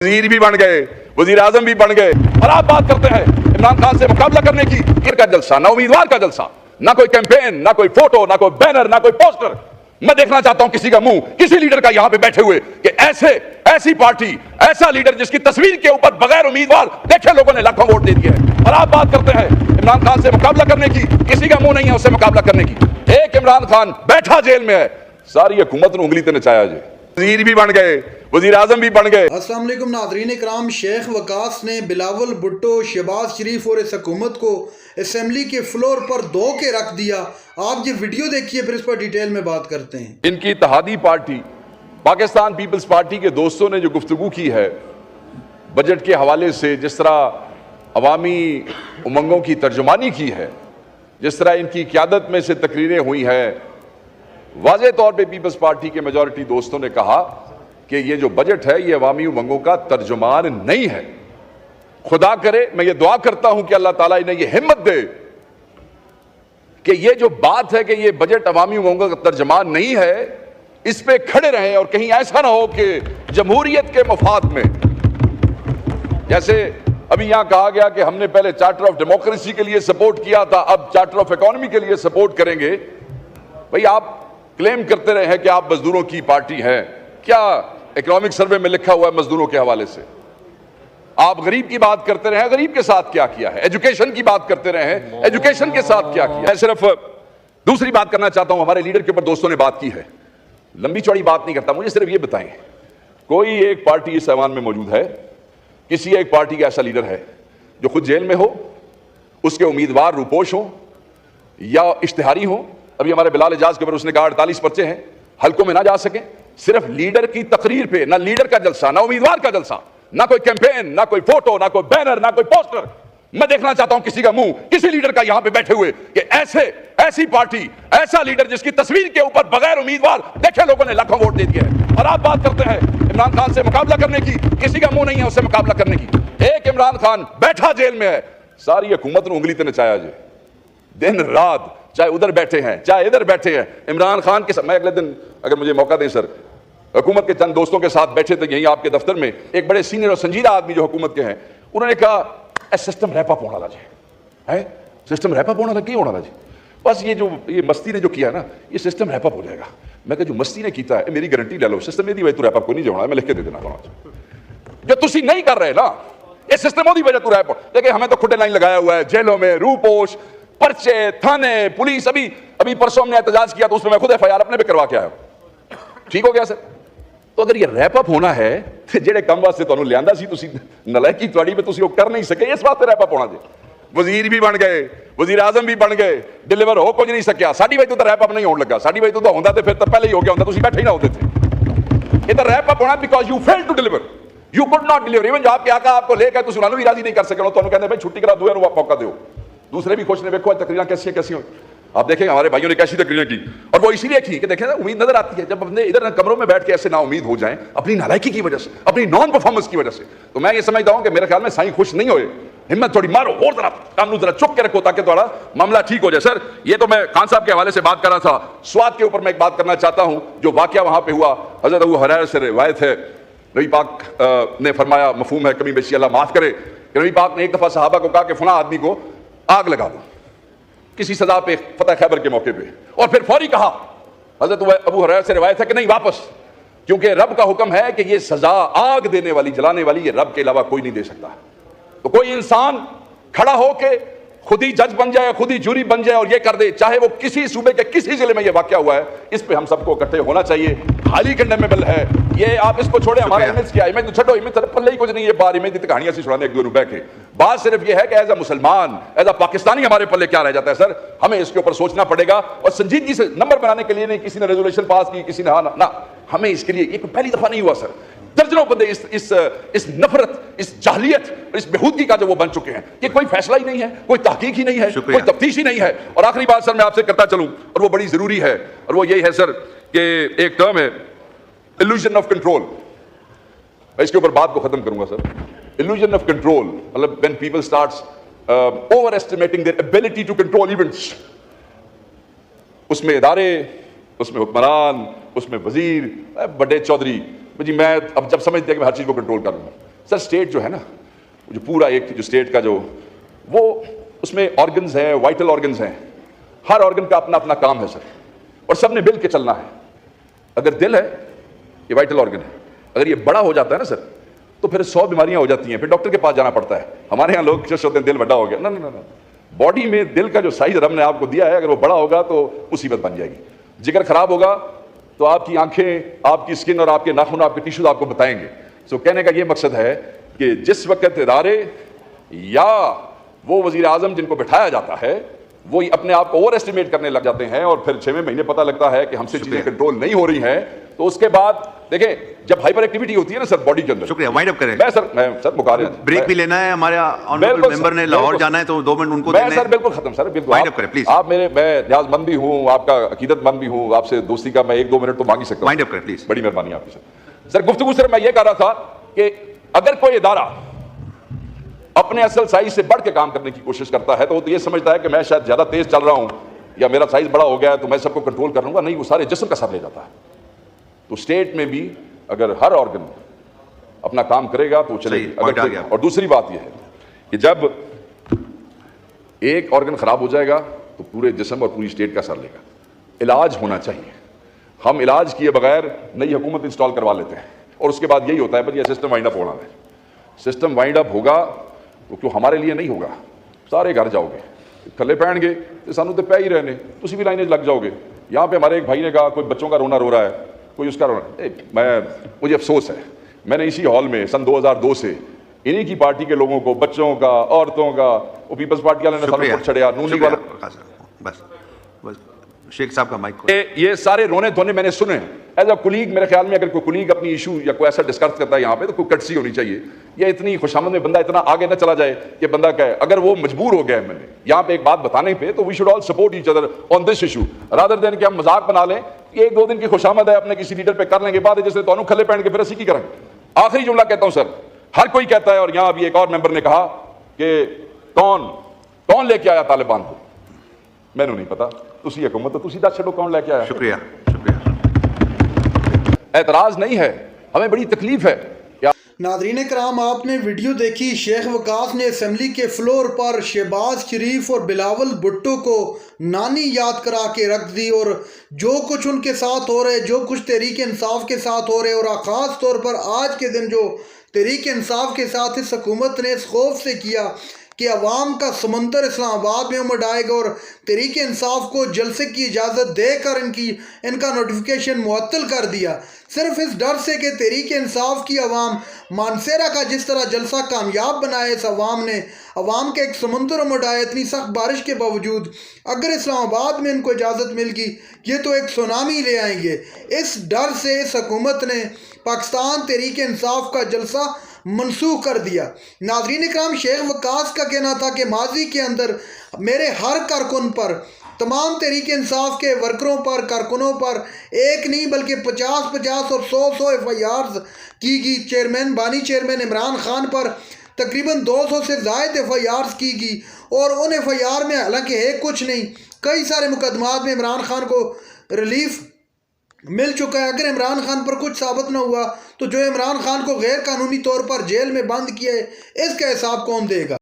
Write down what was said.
वजीर भी बन गए, वजीर आजम भी बन गए, और आप बात करते हैं इमरान खान से मुकाबला करने की। का जलसा, ना उम्मीदवार का जलसा, ना कोई कैंपेन, ना कोई फोटो, ना कोई बैनर, ना कोई पोस्टर। मैं देखना चाहता हूं किसी का मुंह, किसी लीडर का यहां पे बैठे हुए कि ऐसी पार्टी, ऐसा लीडर जिसकी तस्वीर के ऊपर बगैर उम्मीदवार देखे लोगों ने लाखों वोट दे दिए हैं। और आप बात करते हैं इमरान खान से मुकाबला करने की, किसी का मुंह नहीं है उससे मुकाबला करने की। एक इमरान खान बैठा जेल में है, सारी हुकूमत ने उंगली ते नचाया जी। वजीर भी बन गए, वजीर आजम भी बन गए। अस्सलाम वालेकुम नाज़रीन इकराम, शेख वकास ने बिलावल भुट्टो, शहबाज शरीफ और इस हुकूमत को असेंबली के फ्लोर पर धो के रख दिया। आप ये वीडियो देखिए, फिर इस पर डिटेल में बात करते हैं। इनकी इत्तेहादी पार्टी पाकिस्तान पीपल्स पार्टी के दोस्तों ने जो गुफ्तगू की है बजट के हवाले से, जिस तरह अवामी उमंगों की तर्जुमानी की है, जिस तरह इनकी क़यादत में से तकरीरें हुई हैं, वाज़ेह तौर पे पीपल्स पार्टी के मेजॉरिटी दोस्तों ने कहा कि ये जो बजट है ये अवामी उमंगों का तर्जुमान नहीं है। खुदा करे, मैं ये दुआ करता हूं कि अल्लाह ताला इन्हें ये हिम्मत दे कि ये जो बात है कि ये बजट अवामी उमंगों का तर्जुमान नहीं है, इस पे खड़े रहें। और कहीं ऐसा ना हो कि जमहूरियत के मफाद में, जैसे अभी यहां कहा गया कि हमने पहले चार्टर ऑफ डेमोक्रेसी के लिए सपोर्ट किया था, अब चार्टर ऑफ इकोनॉमी के लिए सपोर्ट करेंगे। भाई आप क्लेम करते रहे हैं कि आप मजदूरों की पार्टी हैं, क्या इकोनॉमिक सर्वे में लिखा हुआ है मजदूरों के हवाले से? आप गरीब की बात करते रहे हैं, गरीब के साथ क्या किया है? एजुकेशन की बात करते रहे हैं, एजुकेशन के साथ क्या किया? मैं सिर्फ दूसरी बात करना चाहता हूं, हमारे लीडर के ऊपर दोस्तों ने बात की है, लंबी चौड़ी बात नहीं करता, मुझे सिर्फ ये बताएं, कोई एक पार्टी इस ऐवान में मौजूद है, किसी एक पार्टी का ऐसा लीडर है जो खुद जेल में हो, उसके उम्मीदवार रूपोश हो या इश्तिहारी हो? अभी हमारे बिलाल एजाज के ऊपर उसने कहा 48 पर्चे हैं, हल्कों में ना जा सके। सिर्फ लीडर की तकरीर पे, ना लीडर का जलसा, ना उम्मीदवार का जलसा, ना कोई कैंपेन, ना कोई फोटो, ना कोई बैनर, ना कोई पोस्टर। मैं देखना चाहता हूं किसी का मुंह, किसी लीडर का यहां पे बैठे हुए कि ऐसी पार्टी, ऐसा लीडर जिसकी तस्वीर के ऊपर बगैर उम्मीदवार देखे लोगों ने लाखों वोट दे दिए हैं। और आप बात करते हैं इमरान खान से मुकाबला करने की, किसी का मुंह नहीं है उससे मुकाबला करने की। एक इमरान खान बैठा जेल में है, सारी हुकूमत ने उंगली ते नचाया जी, दिन रात, चाहे उधर बैठे हैं चाहे इधर बैठे हैं। इमरान खान के साथ मैं अगले दिन, अगर मुझे मौका दें सर, हुकूमत के चंद दोस्तों के साथ बैठे थे यहीं आपके दफ्तर में, एक बड़े सीनियर और संजीदा आदमी जो हुकूमत के हैं, उन्होंने कहा सिस्टम रैप अप होना जी है, सिस्टम रैप अप होना लगी होना जी, बस ये मस्ती ने जो किया ना, ये सिस्टम रैप अप हो जाएगा। मैं कहा जो मस्ती ने किया है, मेरी गारंटी ले लो, सिस्टम यदि तू रैप अप को नहीं जोड़ना, मैं लिख के दे देना जो तुसी नहीं कर रहे ना, ये सिस्टम ओदी वजह तू रैप। देखिए हमें तो खुटे लाइन लगाया हुआ है, जेलों में रूपोश, पर्चे, थाने, पुलिस। अभी परसों हमने एहतजाज किया तो उसमें मैं खुद एफआईआर अपने पे करवा के आया, ठीक हो गया सर। तो अगर ये रैप अप होना है तो जेडे कम वास्ते तुहानू लियांदा सी, तुसी नलायकी तुहाडी पे तुसी वो कर नहीं सके, इस वास्ते रैप अप होना जी। वजीर भी बन गए, वजीर आजम भी बन गए, डिलीवर हो कुछ नहीं सकिया। साडी वजह तो रैप अप नहीं होने लगा, साडी वजह तो होंदा ते फिर तो पहले ही हो गया होंदा, तुसी बैठे ही ना होते थे। ये तो रैप अप होना because you fail to deliver, you could not deliver. Even जो आपके आका आपको लेकर तुसी उन्होंने भी राजी नहीं कर सके, तुहानू कहंदे भाई छुट्टी करा दो, मौका दो। दूसरे भी खुश ने, देखो तकरीरें कैसी हो, आप देखेंगे हमारे भाइयों ने कैसी तकरीरें की, और वो इसीलिए की कि देखें ना उम्मीद नजर आती है जब अपने इधर कमरों में बैठ के ऐसे ना उम्मीद हो जाएं अपनी नालायकी की वजह से, अपनी नॉन परफॉर्मेंस की वजह से। तो मैं ये समझता हूं कि मेरे ख्याल में साईं खुश नहीं होए, हिम्मत थोड़ी मारो और जरा कानून जरा चुप के रखो ताकि थोड़ा मामला ठीक हो जाए। सर ये तो मैं खान साहब के हवाले से बात कर रहा था, स्वाद के ऊपर मैं एक बात करना चाहता हूं, जो वाकया वहां पे हुआ। हजरत अबू हुरैरा से रिवायत है, नबी पाक ने फरमाया, मफहूम है कमी बेशी अल्लाह माफ करे, कि नबी पाक ने एक दफा सहाबा को कहा कि फला आदमी को आग लगा दो किसी सजा पे, फतह खैबर के मौके पे, और फिर फौरी कहा, हजरत अबू हुरैरा से रिवायत है कि नहीं वापस, क्योंकि रब का हुक्म है कि ये सजा आग देने वाली, जलाने वाली, ये रब के अलावा कोई नहीं दे सकता। तो कोई इंसान खड़ा होके खुद ही जज बन जाए, खुद ही जूरी बन जाए और ये कर दे, चाहे वो किसी सूबे के किसी जिले में ये वाकया हुआ है, इस पे हम सबको इकट्ठे होना चाहिए। खाली कंडेमेबल है ये, आप इसको छोड़े, हमारा इमेज क्या है, इमेज तो छोड़ो, इमेज पल्ले ही कुछ नहीं है, बार इमेज की कहानियां सी सुनाने एक दो रुपए के। बात सिर्फ ये है कि एज अ मुसलमान, एज अ पाकिस्तानी हमारे पल्ले क्या रह जाता है सर, हमें इसके ऊपर सोचना पड़ेगा। और संजीदगी से नंबर बनाने के लिए नहीं किसी ने रेजोल्यूशन पास की, किसी ने ना, हमें इसके लिए, ये पहली दफा नहीं हुआ सर, दर्जनों बंदे इस नफरत, इस जाहलियत, इस बेहूदगी का जो वो बन चुके हैं, कि कोई फैसला ही नहीं है, कोई तहकीक ही नहीं है, कोई तफ्तीश ही नहीं है। और आखिरी बात सर मैं आपसे करता चलूं, और वो बड़ी जरूरी है, और वो यही है सर कि एक टर्म है इल्यूजन ऑफ कंट्रोल, इसके ऊपर बात को खत्म करूंगा सर। इल्यूजन ऑफ कंट्रोल मतलब when people starts over estimating their ability to control events, उसमें इदारे, उसमें हुक्मरान, उसमें वजीर, बड़े चौधरी जी, मैं अब जब समझते हैं कि मैं हर चीज को कंट्रोल कर लूंगा, سر اسٹیٹ جو ہے نا, جو پورا ایک جو اسٹیٹ کا جو وہ اس میں آرگنز ہیں, وائٹل آرگنز ہیں, ہر آرگن کا اپنا اپنا کام ہے سر, اور سب نے مل کے چلنا ہے. اگر دل ہے یہ وائٹل آرگن ہے, اگر یہ بڑا ہو جاتا ہے نا سر تو پھر 100 بیماریاں ہو جاتی ہیں, پھر ڈاکٹر کے پاس جانا پڑتا ہے. ہمارے یہاں لوگ خوش ہوتے ہیں دل بڑا ہو گیا, نہ باڈی میں دل کا جو سائز رب نے آپ کو دیا ہے اگر وہ بڑا ہوگا تو مصیبت بن جائے گی. جگر خراب ہوگا تو آپ کی آنکھیں, آپ کی اسکن اور آپ کے ناخن, آپ کے ٹیشوز آپ کو بتائیں گے. سو کہنے کا یہ مقصد ہے کہ جس وقت ادارے یا وہ وزیر اعظم جن کو بٹھایا جاتا ہے وہ اپنے آپ کو اوور ایسٹیمیٹ کرنے لگ جاتے ہیں اور پھر 6ویں مہینے پتہ لگتا ہے کہ ہم سے چیزیں کنٹرول نہیں ہو رہی ہیں, تو اس کے بعد دیکھیں جب ہائپر ایکٹیویٹی ہوتی ہے نا سر باڈی کے اندر. شکریہ, وائنڈ اپ کریں. میں سر مکارے بریک بھی لینا ہے, ہمارے آنریبل ممبر نے لاہور جانا ہے تو 2 منٹ ان کو میں سر بالکل ختم سر, بالکل وائنڈ اپ کریں پلیز. آپ میرے, میں نیاز مند بھی ہوں, آپ کا عقیدت مند بھی ہوں, آپ سے دوستی کا میں 1-2 منٹ تو مانگ ہی سکتا ہوں. وائنڈ اپ کریں پلیز. بڑی مہربانی آپ کی سر. سر گفتگو سر میں یہ کہہ رہا تھا کہ اگر کوئی ادارہ اپنے اصل سائز سے بڑھ کے کام کرنے کی کوشش کرتا ہے تو وہ تو یہ سمجھتا ہے کہ میں شاید زیادہ تیز چل رہا ہوں یا میرا سائز بڑا ہو گیا ہے تو میں سب کو کنٹرول کر لوں گا. نہیں, وہ سارے جسم کا سر لے جاتا ہے. تو اسٹیٹ میں بھی اگر ہر آرگن اپنا کام کرے گا تو چلے گی. اور دوسری بات یہ ہے کہ جب ایک آرگن خراب ہو جائے گا تو پورے جسم اور پوری اسٹیٹ کا سر لے گا. علاج ہونا چاہیے. ہم علاج کیے بغیر نئی حکومت انسٹال کروا لیتے ہیں اور اس کے بعد یہی ہوتا ہے بھائی یہ سسٹم وائنڈ اپ ہونا ہے. سسٹم وائنڈ اپ ہوگا تو کیوں ہمارے لیے نہیں ہوگا, سارے گھر جاؤ گے, کھلے پہن گے تو سانو تو پہ ہی رہنے, تسی بھی لائنیں لگ جاؤ گے. یہاں پہ ہمارے ایک بھائی نے کہا کوئی بچوں کا رونا رو رہا ہے, کوئی اس کا رونا, مجھے افسوس ہے میں نے اسی ہال میں سن 2002 سے انہی کی پارٹی کے لوگوں کو, بچوں کا, عورتوں کا, وہ پیپلز پارٹی والے نے سانو چھڑیا, نون لیگ والے, بس شیخ صاحب کا مائک. یہ سارے رونے دھونے میں نے سنے. ایز اے کولیگ میرے خیال میں اگر کوئی کولیگ اپنی ایشو یا کوئی ایسا ڈسکس کرتا ہے یہاں پہ تو کوئی کٹسی ہونی چاہیے. یہ اتنی خوشامد میں بندہ اتنا آگے نہ چلا جائے کہ بندہ کہے اگر وہ مجبور ہو گیا ہے میں نے یہاں پہ ایک بات بتانے پہ تو we should all support each other on this issue rather than کہ ہم مذاق بنا لیں. 1-2 دن کی خوشامد ہے اپنے کسی لیڈر پہ کر لیں گے, بعد جیسے تو کھلے پہن کے پھر اسی کی کریں. آخری جملہ کہتا ہوں سر, ہر کوئی کہتا ہے اور یہاں ابھی ایک اور ممبر نے کہا کہ کون لے کے آیا طالبان کو, میں نے نہیں پتا, تسی حکومت تو تسی دس چھڑو کون لے کے آیا. شکریہ. اعتراض نہیں ہے, ہمیں بڑی تکلیف ہے. ناظرین کرام, آپ نے ویڈیو دیکھی. شیخ وقاص نے اسمبلی کے فلور پر شہباز شریف اور بلاول بھٹو کو نانی یاد کرا کے رکھ دی, اور جو کچھ ان کے ساتھ ہو رہے, جو کچھ تحریک انصاف کے ساتھ ہو رہے, اور خاص طور پر آج کے دن جو تحریک انصاف کے ساتھ اس حکومت نے اس خوف سے کیا کہ عوام کا سمندر اسلام آباد میں امڑ آئے گا اور تحریک انصاف کو جلسے کی اجازت دے کر ان کا نوٹیفیکیشن معطل کر دیا, صرف اس ڈر سے کہ تحریک انصاف کی عوام مانسیرا کا جس طرح جلسہ کامیاب بنائے, اس عوام کے ایک سمندر امڑ آئے اتنی سخت بارش کے باوجود. اگر اسلام آباد میں ان کو اجازت مل گئی یہ تو ایک سونامی لے آئیں گے. اس ڈر سے اس حکومت نے پاکستان تحریک انصاف کا جلسہ منسوخ کر دیا. ناظرین اکرام, شیخ وقاص کا کہنا تھا کہ ماضی کے اندر میرے ہر کارکن پر, تمام تحریک انصاف کے ورکروں پر, کارکنوں پر ایک نہیں بلکہ 50 اور 100 FIRs کی گئی. بانی چیئرمین عمران خان پر تقریباً 200 سے زائد FIRs کی گئی, اور ان FIR میں حالانکہ ہے کچھ نہیں, کئی سارے مقدمات میں عمران خان کو ریلیف مل چکا ہے. اگر عمران خان پر کچھ ثابت نہ ہوا تو جو عمران خان کو غیر قانونی طور پر جیل میں بند کیا ہے اس کا حساب کون دے گا؟